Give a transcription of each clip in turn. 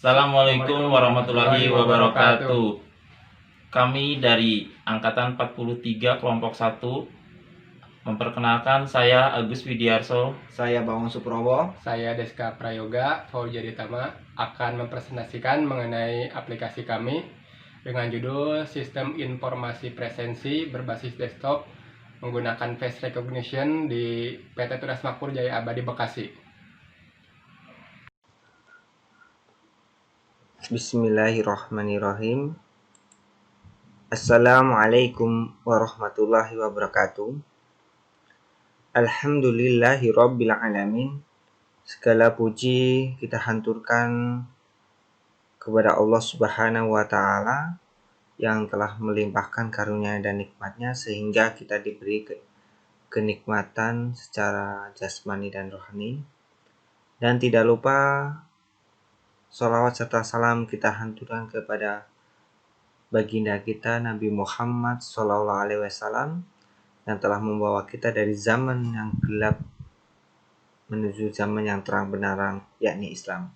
Assalamualaikum warahmatullahi wabarakatuh. Kami dari Angkatan 43 Kelompok 1 memperkenalkan, saya Agus Widiarso. Saya Bangun Suprobo. Saya Deska Prayoga Faujaditama akan mempresentasikan mengenai aplikasi kami dengan judul Sistem Informasi Presensi berbasis desktop menggunakan face recognition di PT Tunas Makmur Jaya Abadi Bekasi. Bismillahirrahmanirrahim. Assalamualaikum warahmatullahi wabarakatuh. Alhamdulillahirabbil alamin. Segala puji kita hanturkan kepada Allah Subhanahu wa taala yang telah melimpahkan karunia dan nikmatnya sehingga kita diberi kenikmatan secara jasmani dan rohani. Dan tidak lupa sholawat serta salam kita hanturkan kepada baginda kita Nabi Muhammad SAW yang telah membawa kita dari zaman yang gelap menuju zaman yang terang benderang, yakni Islam.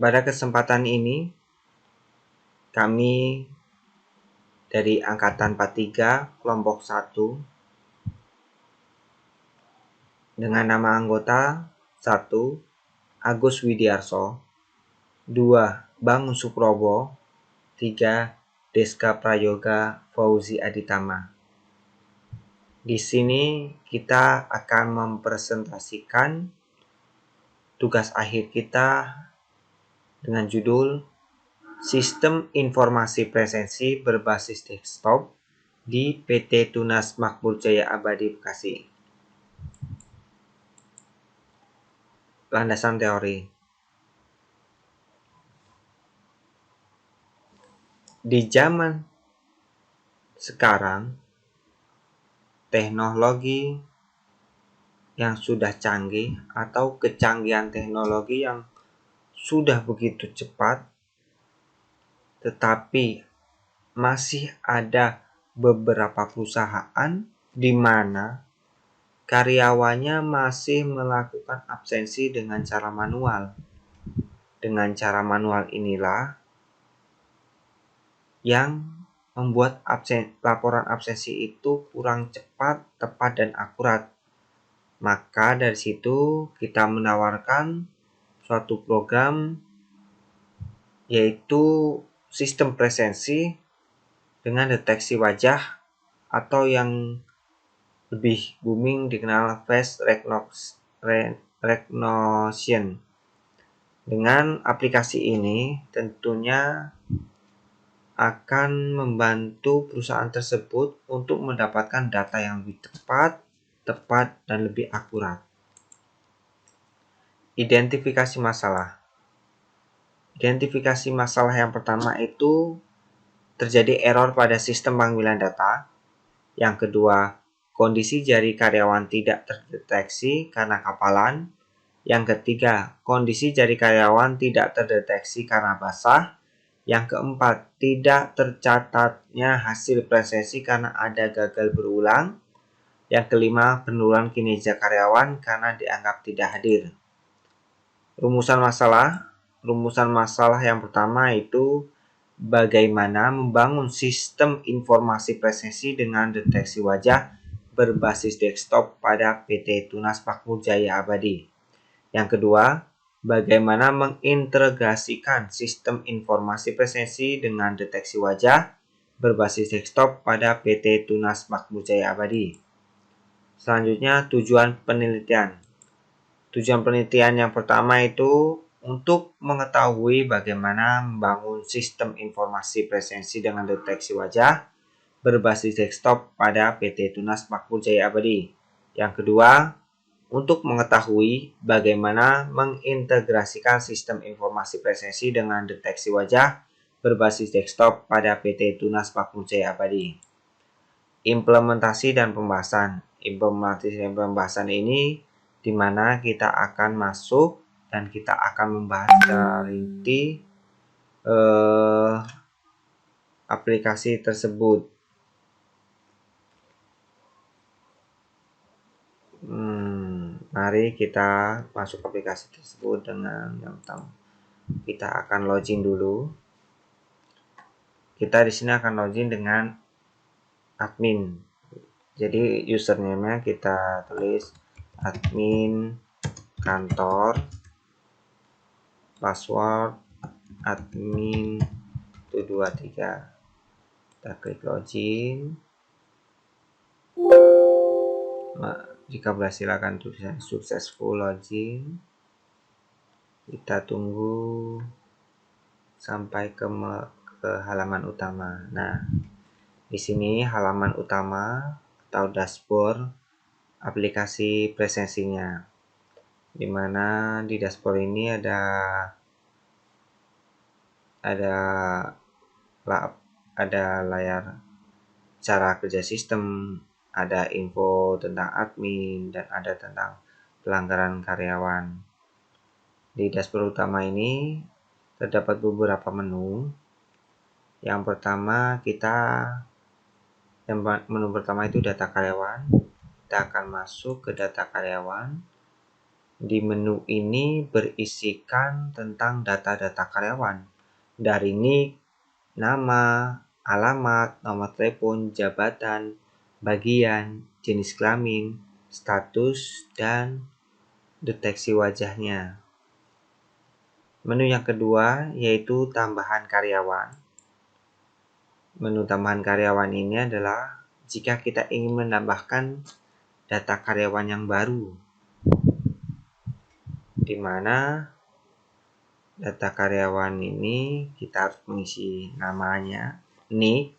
Pada kesempatan ini kami dari Angkatan 43 Kelompok 1 dengan nama anggota 1. Agus Widiarso, 2. Bangun Suprobo, 3. Deska Prayoga Fauzi Aditama. Di sini kita akan mempresentasikan tugas akhir kita dengan judul Sistem Informasi Presensi berbasis desktop di PT Tunas Makmur Jaya Abadi Bekasi. Landasan teori. Di zaman sekarang, teknologi yang sudah canggih atau kecanggihan teknologi yang sudah begitu cepat, tetapi masih ada beberapa perusahaan di mana karyawannya masih melakukan absensi dengan cara manual. Dengan cara manual inilah yang membuat laporan absensi itu kurang cepat, tepat, dan akurat. Maka dari situ kita menawarkan suatu program yaitu sistem presensi dengan deteksi wajah atau yang lebih booming dikenal face recognition. Dengan aplikasi ini tentunya akan membantu perusahaan tersebut untuk mendapatkan data yang lebih cepat, tepat, dan lebih akurat. Identifikasi masalah. Identifikasi masalah yang pertama itu terjadi error pada sistem panggilan data. Yang kedua, kondisi jari karyawan tidak terdeteksi karena kapalan. Yang ketiga, kondisi jari karyawan tidak terdeteksi karena basah. Yang keempat, tidak tercatatnya hasil presensi karena ada gagal berulang. Yang kelima, penurunan kinerja karyawan karena dianggap tidak hadir. Rumusan masalah. Rumusan masalah yang pertama itu bagaimana membangun sistem informasi presensi dengan deteksi wajah berbasis desktop pada PT Tunas Makmur Jaya Abadi. Yang kedua, bagaimana mengintegrasikan sistem informasi presensi dengan deteksi wajah berbasis desktop pada PT Tunas Makmur Jaya Abadi. Selanjutnya, tujuan penelitian. Tujuan penelitian yang pertama itu untuk mengetahui bagaimana membangun sistem informasi presensi dengan deteksi wajah berbasis desktop pada PT Tunas Makmur Jaya Abadi. Yang kedua, untuk mengetahui bagaimana mengintegrasikan sistem informasi presensi dengan deteksi wajah berbasis desktop pada PT Tunas Makmur Jaya Abadi. Implementasi dan pembahasan. Implementasi dan pembahasan ini di mana kita akan masuk dan kita akan membahas secara rinci aplikasi tersebut. Mari kita masuk aplikasi tersebut dengan yang pertama. Kita akan login dulu. Kita di sini akan login dengan admin. Jadi username-nya kita tulis admin kantor, password admin 123. Kita klik login. Jika berhasil akan tulisan successful login. Kita tunggu sampai ke halaman utama. Nah, di sini halaman utama atau dashboard aplikasi presensinya. Di mana di dashboard ini ada layar cara kerja sistem, ada info tentang admin, dan ada tentang pelanggaran karyawan. Di dashboard utama ini terdapat beberapa menu. Yang pertama menu pertama itu data karyawan. Kita akan masuk ke data karyawan. Di menu ini berisikan tentang data-data karyawan dari NIK, nama, alamat, nomor telepon, jabatan, bagian, jenis kelamin, status, dan deteksi wajahnya. Menu yang kedua yaitu tambahan karyawan. Menu tambahan karyawan ini adalah jika kita ingin menambahkan data karyawan yang baru, di mana data karyawan ini kita harus mengisi namanya, NIK,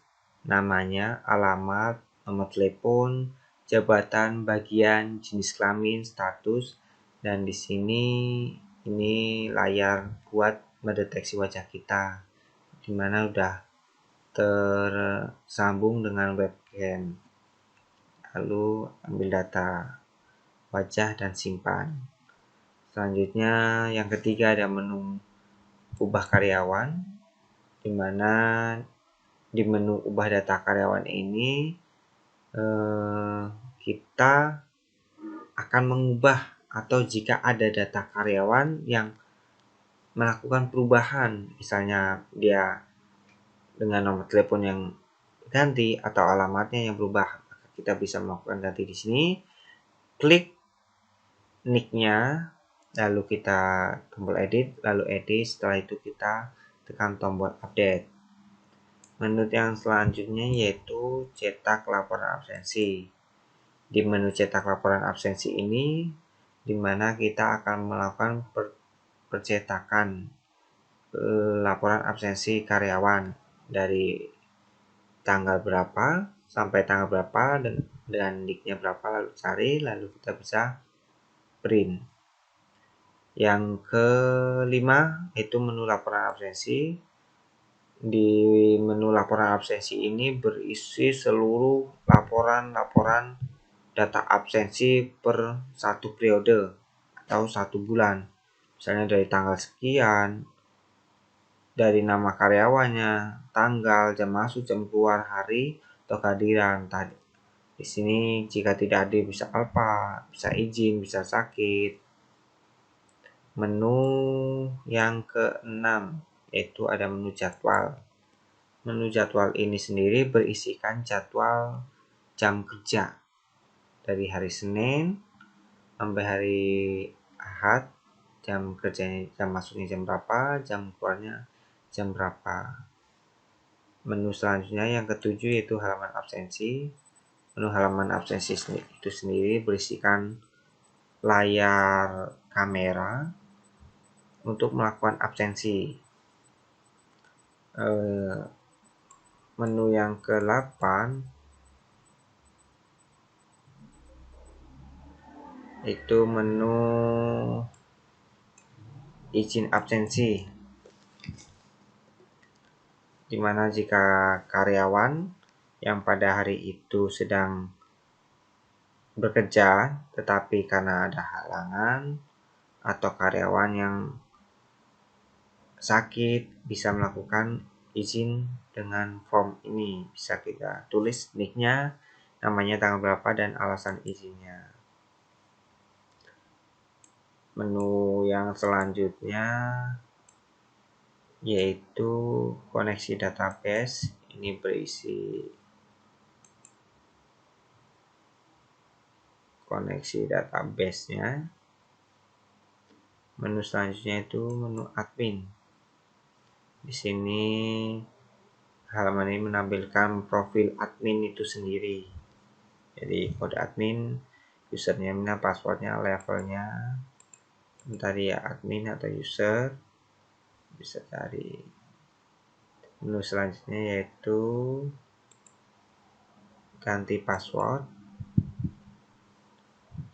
namanya, alamat, nomor telepon, jabatan, bagian, jenis kelamin, status, dan di sini ini layar buat mendeteksi wajah kita, di mana udah tersambung dengan webcam. Lalu ambil data wajah dan simpan. Selanjutnya yang ketiga ada menu ubah karyawan, di mana di menu ubah data karyawan ini kita akan mengubah atau jika ada data karyawan yang melakukan perubahan, misalnya dia dengan nomor telepon yang ganti atau alamatnya yang berubah, maka kita bisa melakukan ganti di sini. Klik nick-nya, lalu kita tombol edit, lalu edit. Setelah itu kita tekan tombol update. Menu yang selanjutnya yaitu cetak laporan absensi. Di menu cetak laporan absensi ini, di mana kita akan melakukan percetakan laporan absensi karyawan dari tanggal berapa sampai tanggal berapa dan nick-nya berapa, lalu cari, lalu kita bisa print. Yang kelima itu menu laporan absensi. Di menu laporan absensi ini berisi seluruh laporan data absensi per satu periode atau 1 bulan. Misalnya dari tanggal sekian, dari nama karyawannya, tanggal, jam masuk, jam keluar, hari, atau kehadiran. Di sini jika tidak hadir bisa apa, bisa izin, bisa sakit. Menu yang keenam yaitu ada menu jadwal. Menu jadwal ini sendiri berisikan jadwal jam kerja dari hari Senin sampai hari Ahad, jam kerjanya, jam masuknya jam berapa, jam keluarnya jam berapa. Menu selanjutnya yang ketujuh yaitu halaman absensi. Menu halaman absensi itu sendiri berisikan layar kamera untuk melakukan absensi. Menu yang ke-8 itu menu izin absensi, di mana jika karyawan yang pada hari itu sedang bekerja tetapi karena ada halangan atau karyawan yang sakit bisa melakukan izin dengan form ini. Bisa kita tulis nick-nya, namanya, tanggal berapa, dan alasan izinnya. Menu yang selanjutnya yaitu koneksi database. Ini berisi koneksi database-nya. Menu selanjutnya itu menu admin. Di sini halaman ini menampilkan profil admin itu sendiri. Jadi kode admin, username-nya, passwordnya, levelnya. Tadi ya admin atau user, bisa cari. Menu selanjutnya yaitu ganti password.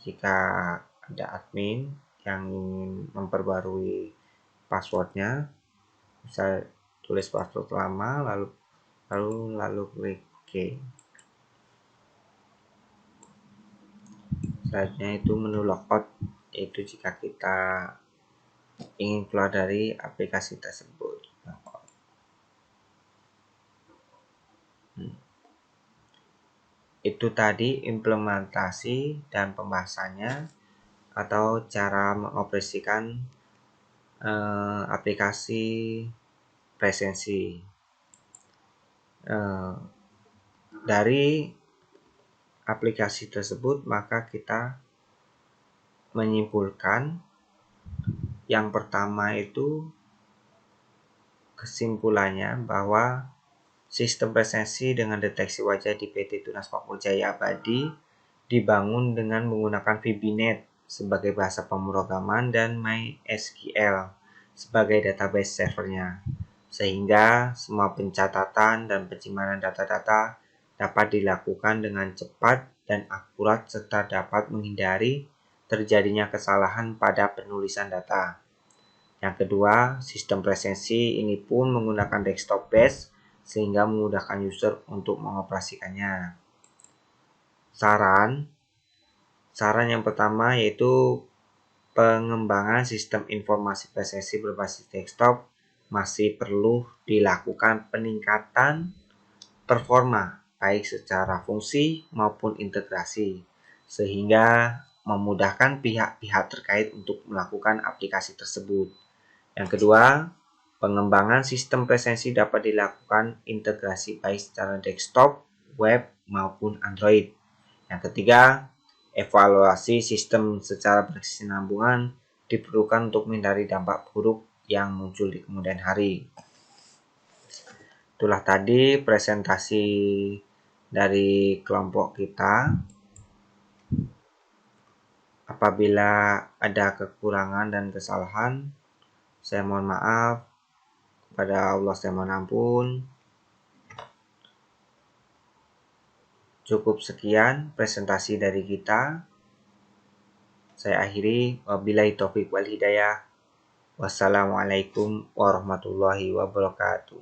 Jika ada admin yang ingin memperbarui passwordnya, bisa tulis password lama lalu klik OK. Selanjutnya itu menu logout, yaitu jika kita ingin keluar dari aplikasi tersebut. Itu tadi implementasi dan pembahasannya atau cara mengoperasikan aplikasi presensi. Dari aplikasi tersebut maka kita menyimpulkan yang pertama itu kesimpulannya bahwa sistem presensi dengan deteksi wajah di PT Tunas Papua Jaya Abadi dibangun dengan menggunakan VBNet sebagai bahasa pemrograman dan MySQL sebagai database servernya, sehingga semua pencatatan dan penyimpanan data-data dapat dilakukan dengan cepat dan akurat serta dapat menghindari terjadinya kesalahan pada penulisan data. Yang kedua, sistem presensi ini pun menggunakan desktop base sehingga memudahkan user untuk mengoperasikannya. Saran yang pertama yaitu pengembangan sistem informasi presensi berbasis desktop masih perlu dilakukan peningkatan performa baik secara fungsi maupun integrasi sehingga memudahkan pihak-pihak terkait untuk melakukan aplikasi tersebut. Yang kedua, pengembangan sistem presensi dapat dilakukan integrasi baik secara desktop, web, maupun Android. Yang ketiga, evaluasi sistem secara berkesinambungan diperlukan untuk menghindari dampak buruk yang muncul di kemudian hari. Itulah tadi presentasi dari kelompok kita. Apabila ada kekurangan dan kesalahan, saya mohon maaf. Kepada Allah saya mohon ampun. Cukup sekian presentasi dari kita. Saya akhiri. Wabillahi taufiq wal hidayah. Wassalamualaikum warahmatullahi wabarakatuh.